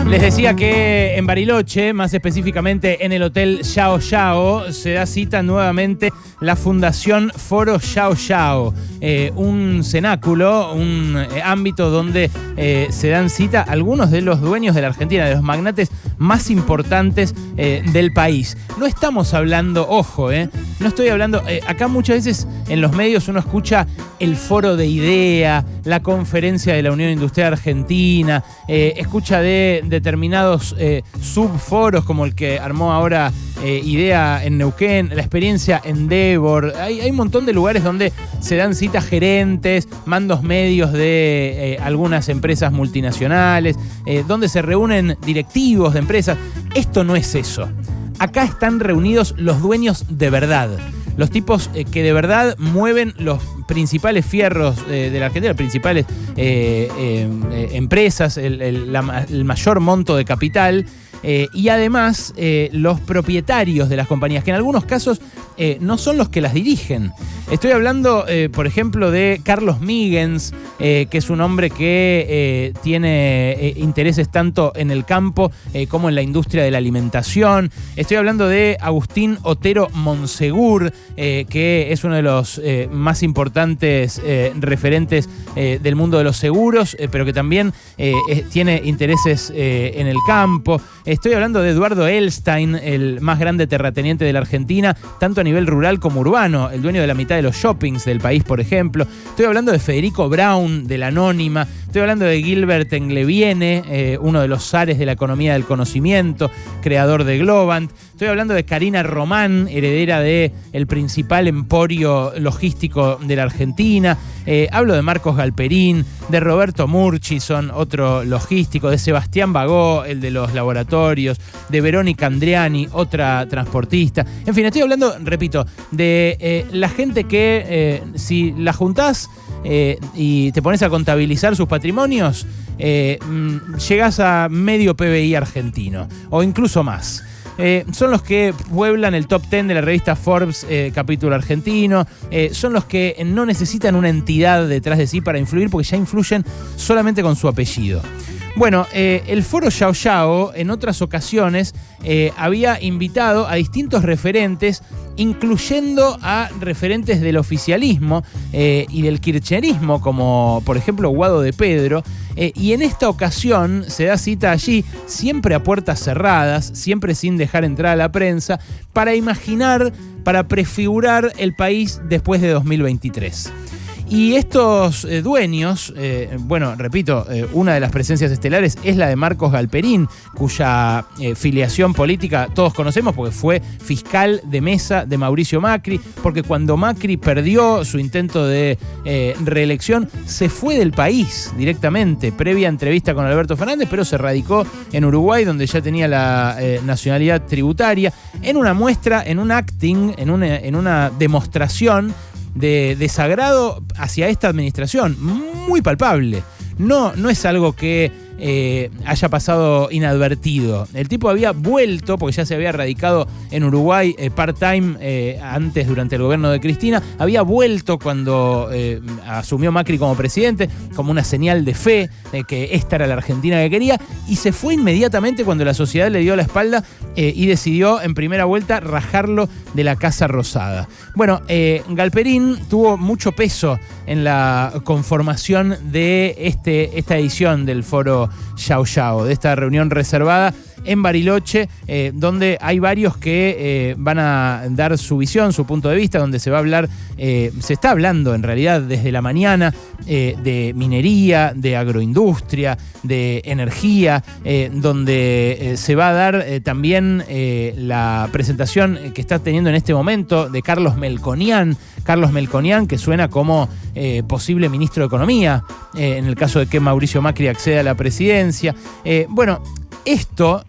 Les decía que en Bariloche, más específicamente en el Hotel Yao Yao, se da cita nuevamente la Fundación Foro Yao Yao, un cenáculo, un ámbito donde se dan cita algunos de los dueños de la Argentina, de los magnates más importantes del país. No estamos hablando, ojo, no estoy hablando, acá muchas veces en los medios uno escucha el Foro de IDEA, la Conferencia de la Unión Industrial Argentina, escucha de determinados subforos como el que armó ahora IDEA en Neuquén, la experiencia Endeavor. Hay un montón de lugares donde se dan citas gerentes, mandos medios de algunas empresas multinacionales, donde se reúnen directivos de empresas. Esto no es eso. Acá están reunidos los dueños de verdad. Los tipos que de verdad mueven los principales fierros de la Argentina, las principales empresas, el mayor monto de capital. Y además los propietarios de las compañías, que en algunos casos no son los que las dirigen. Estoy hablando, por ejemplo, de Carlos Migens, que es un hombre que tiene intereses tanto en el campo como en la industria de la alimentación. Estoy hablando de Agustín Otero Monsegur, que es uno de los más importantes referentes del mundo de los seguros, pero que también tiene intereses en el campo. Estoy hablando de Eduardo Elstein, el más grande terrateniente de la Argentina, tanto a nivel rural como urbano, el dueño de la mitad de los shoppings del país, por ejemplo. Estoy hablando de Federico Braun, de la Anónima. Estoy hablando de Gilbert Engleviene, uno de los zares de la economía del conocimiento, creador de Globant. Estoy hablando de Karina Román, heredera del principal emporio logístico de la Argentina. Hablo de Marcos Galperín, de Roberto Murchison, otro logístico, de Sebastián Bagó, el de los laboratorios, de Verónica Andriani, otra transportista. En fin, estoy hablando, repito, de la gente que si la juntás y te pones a contabilizar sus patrimonios, llegás a medio PBI argentino, o incluso más. Son los que pueblan el top 10 de la revista Forbes capítulo argentino, son los que no necesitan una entidad detrás de sí para influir, porque ya influyen solamente con su apellido. Bueno, el Foro Yao Yao en otras ocasiones había invitado a distintos referentes, incluyendo a referentes del oficialismo y del kirchnerismo, como por ejemplo Guado de Pedro, y en esta ocasión se da cita allí, siempre a puertas cerradas, siempre sin dejar entrar a la prensa, para imaginar, para prefigurar el país después de 2023. Y estos dueños, bueno, repito, una de las presencias estelares es la de Marcos Galperín, cuya filiación política todos conocemos porque fue fiscal de mesa de Mauricio Macri, porque cuando Macri perdió su intento de reelección, se fue del país directamente, previa entrevista con Alberto Fernández, pero se radicó en Uruguay, donde ya tenía la nacionalidad tributaria, en una muestra, en un acting, en una demostración de desagrado hacia esta administración, muy palpable. No es algo que haya pasado inadvertido. El tipo había vuelto, porque ya se había radicado en Uruguay part-time antes, durante el gobierno de Cristina, había vuelto cuando asumió Macri como presidente, como una señal de fe de que esta era la Argentina que quería, y se fue inmediatamente cuando la sociedad le dio la espalda y decidió en primera vuelta rajarlo de la Casa Rosada. Bueno, Galperín tuvo mucho peso en la conformación de esta edición del Foro Yao Yao, de esta reunión reservada en Bariloche, donde hay varios que van a dar su visión, su punto de vista, donde se va a hablar, se está hablando en realidad desde la mañana de minería, de agroindustria, de energía, donde se va a dar también la presentación que está teniendo en este momento de Carlos Melconian, que suena como posible ministro de Economía, en el caso de que Mauricio Macri acceda a la presidencia. Bueno, esto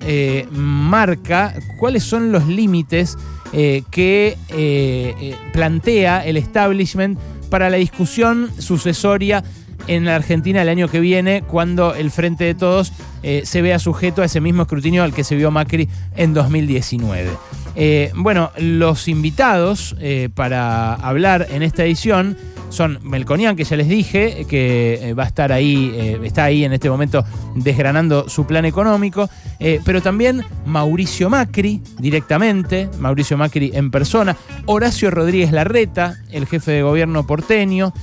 marca cuáles son los límites que plantea el establishment para la discusión sucesoria en la Argentina el año que viene, cuando el Frente de Todos se vea sujeto a ese mismo escrutinio al que se vio Macri en 2019. Bueno, los invitados para hablar en esta edición son Melconian, que ya les dije, que va a estar ahí, está ahí en este momento desgranando su plan económico, pero también Mauricio Macri directamente, Mauricio Macri en persona, Horacio Rodríguez Larreta, el jefe de gobierno porteño,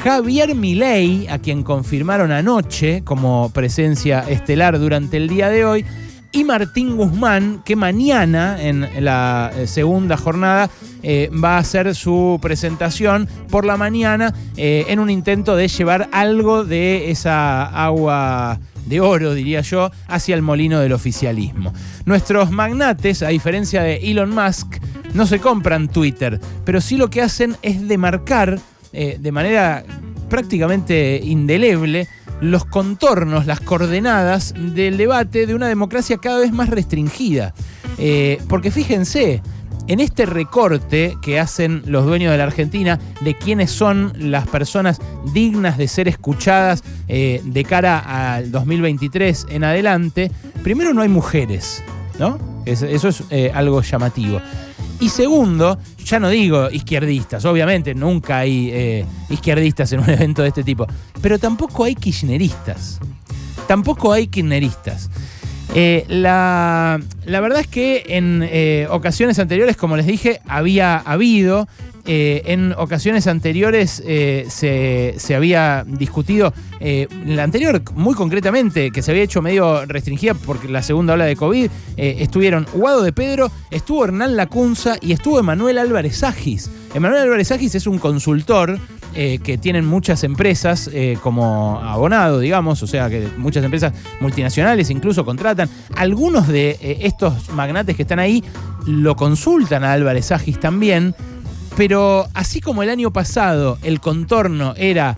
Javier Milei, a quien confirmaron anoche como presencia estelar durante el día de hoy, y Martín Guzmán, que mañana, en la segunda jornada, va a hacer su presentación por la mañana en un intento de llevar algo de esa agua de oro, diría yo, hacia el molino del oficialismo. Nuestros magnates, a diferencia de Elon Musk, no se compran Twitter, pero sí lo que hacen es demarcar de manera prácticamente indeleble los contornos, las coordenadas del debate de una democracia cada vez más restringida. Porque fíjense, en este recorte que hacen los dueños de la Argentina de quiénes son las personas dignas de ser escuchadas de cara al 2023 en adelante, primero no hay mujeres, ¿no? Eso es algo llamativo. Y segundo, ya no digo izquierdistas, obviamente nunca hay izquierdistas en un evento de este tipo, pero tampoco hay kirchneristas. La verdad es que en ocasiones anteriores, como les dije, había habido. En ocasiones anteriores se había discutido, la anterior muy concretamente, que se había hecho medio restringida porque la segunda ola de COVID, estuvieron Guado de Pedro, estuvo Hernán Lacunza y estuvo Emanuel Álvarez Agis. Emanuel Álvarez Agis es un consultor que tienen muchas empresas como abonado, digamos, o sea que muchas empresas multinacionales incluso contratan. Algunos de estos magnates que están ahí lo consultan a Álvarez Agis también. Pero así como el año pasado el contorno era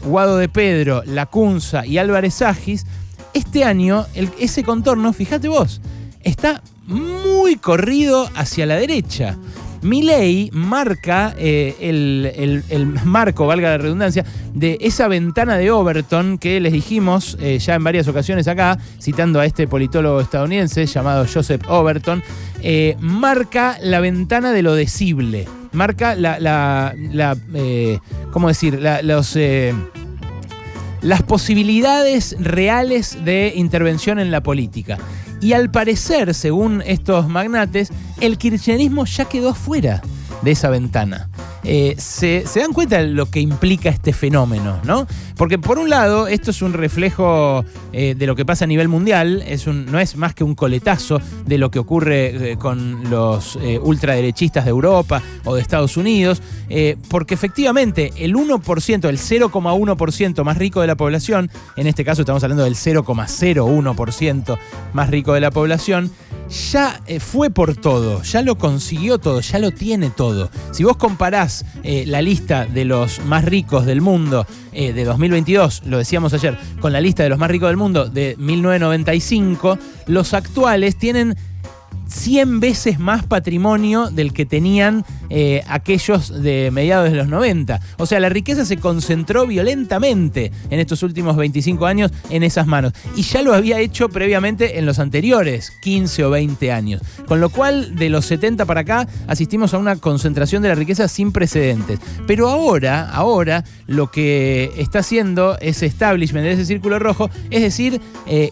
Guado de Pedro, Lacunza y Álvarez Agis, este año ese contorno, fíjate vos, está muy corrido hacia la derecha. Milei marca el marco, valga la redundancia, de esa ventana de Overton que les dijimos ya en varias ocasiones acá, citando a este politólogo estadounidense llamado Joseph Overton, marca la ventana de lo decible, marca ¿cómo decir? Las posibilidades reales de intervención en la política. Y al parecer, según estos magnates, el kirchnerismo ya quedó afuera de esa ventana. Se dan cuenta de lo que implica este fenómeno, ¿no? Porque por un lado, esto es un reflejo de lo que pasa a nivel mundial, no es más que un coletazo de lo que ocurre con los ultraderechistas de Europa o de Estados Unidos, porque efectivamente el 1%, el 0,1% más rico de la población, en este caso estamos hablando del 0,01% más rico de la población, ya fue por todo, ya lo consiguió todo, ya lo tiene todo. Si vos comparás la lista de los más ricos del mundo de 2022, lo decíamos ayer, con la lista de los más ricos del mundo de 1995, los actuales tienen 100 veces más patrimonio del que tenían aquellos de mediados de los 90. O sea, la riqueza se concentró violentamente en estos últimos 25 años en esas manos. Y ya lo había hecho previamente en los anteriores 15 o 20 años. Con lo cual, de los 70 para acá, asistimos a una concentración de la riqueza sin precedentes. Pero ahora lo que está haciendo ese establishment de ese círculo rojo es decir,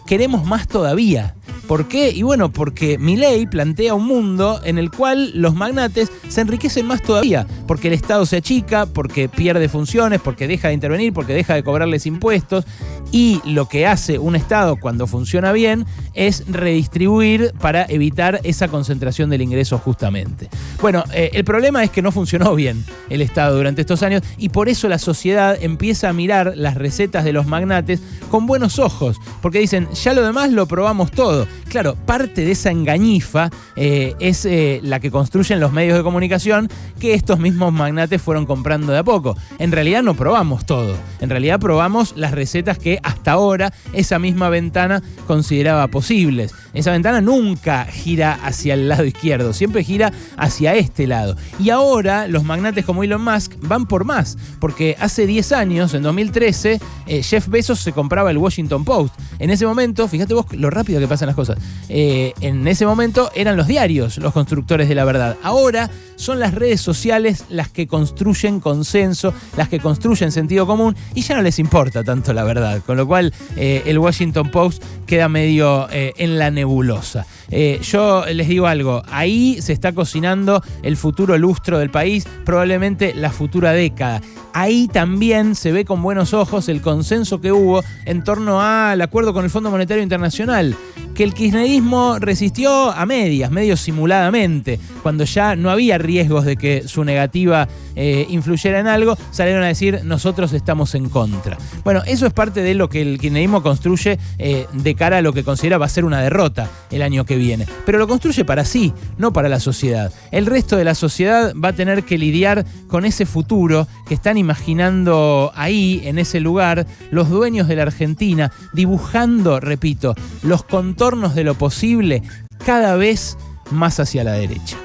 queremos más todavía. ¿Por qué? Y bueno, porque Milei plantea un mundo en el cual los magnates se enriquecen más todavía, porque el Estado se achica, porque pierde funciones, porque deja de intervenir, porque deja de cobrarles impuestos, y lo que hace un Estado cuando funciona bien es redistribuir para evitar esa concentración del ingreso justamente. Bueno, el problema es que no funcionó bien el Estado durante estos años y por eso la sociedad empieza a mirar las recetas de los magnates con buenos ojos, porque dicen, ya lo demás lo probamos todo. Claro, parte de esa engañifa es la que construyen los medios de comunicación que estos mismos magnates fueron comprando de a poco. En realidad no probamos todo, en realidad probamos las recetas que hasta ahora esa misma ventana consideraba posibles. esa ventana nunca gira hacia el lado izquierdo, siempre gira hacia este lado. Y ahora los magnates como Elon Musk van por más, porque hace 10 años, en 2013, Jeff Bezos se compraba el Washington Post. En ese momento, fíjate vos lo rápido que pasan las cosas, en ese momento eran los diarios los constructores de la verdad. Ahora son las redes sociales las que construyen consenso, las que construyen sentido común, y ya no les importa tanto la verdad, con lo cual el Washington Post queda medio en la nebulosa. Yo les digo algo, ahí se está cocinando el futuro lustro del país, probablemente la futura década. Ahí también se ve con buenos ojos el consenso que hubo en torno al acuerdo con el Fondo Monetario Internacional, que el kirchnerismo resistió a medias, medio simuladamente, cuando ya no había riesgos de que su negativa influyera en algo, salieron a decir nosotros estamos en contra. Bueno, eso es parte de lo que el kirchnerismo construye de cara a lo que considera va a ser una derrota el año que viene, pero lo construye para sí, no para la sociedad. El resto de la sociedad va a tener que lidiar con ese futuro que están imaginando ahí, en ese lugar, los dueños de la Argentina, dibujando, repito, los contornos de lo posible cada vez más hacia la derecha.